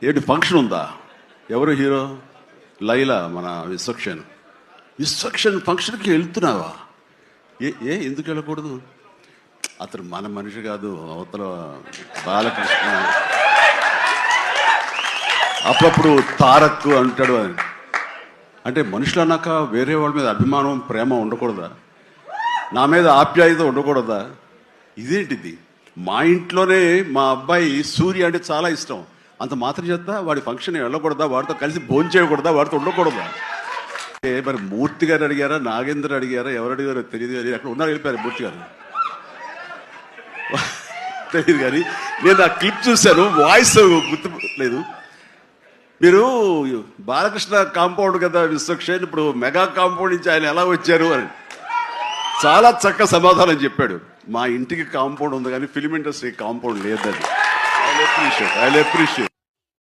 ఏంటి ఫంక్షన్ ఉందా? ఎవరు హీరో? లైలా, మన విశ్వక్షన్ ఫంక్షన్కి వెళ్తున్నావా? ఏ ఎందుకు వెళ్ళకూడదు? అతను మన మనిషి కాదు, అవతల బాలకృష్ణ. అప్పుడప్పుడు తారక్ అంటాడు అని. అంటే మనుషులు అన్నాక వేరే వాళ్ళ మీద అభిమానం, ప్రేమ ఉండకూడదా? నా మీద ఆప్యాయత ఉండకూడదా? ఇదేంటిది? మా ఇంట్లోనే మా అబ్బాయి సూర్య అంటే చాలా ఇష్టం. అంత మాత్రం చేస్తా వాడి ఫంక్షన్ వెళ్ళకూడదా? వాడితో కలిసి భోజనం చేయకూడదా? వాడితో ఉండకూడదా? మరి మూర్తి గారు అడిగారా, నాగేంద్ర అడిగారా, ఎవరు అడిగారో తెలియదు. కానీ అక్కడ ఉన్నారు, వెళ్ళిపోయారు మూర్తి గారు. తెలియదు కానీ నేను ఆ క్లిప్ చూశాను, వాయిస్ గుర్తులేదు. మీరు బాలకృష్ణ కాంపౌండ్ కదా విశ్వక్సేన్, ఇప్పుడు మెగా కాంపౌండ్ నుంచి ఆయన ఎలా వచ్చారు అని చాలా చక్కగా సమాధానం చెప్పాడు. మా ఇంటికి కాంపౌండ్ ఉంది కానీ ఫిలిం ఇండస్ట్రీ కాంపౌండ్ లేదని. I appreciate.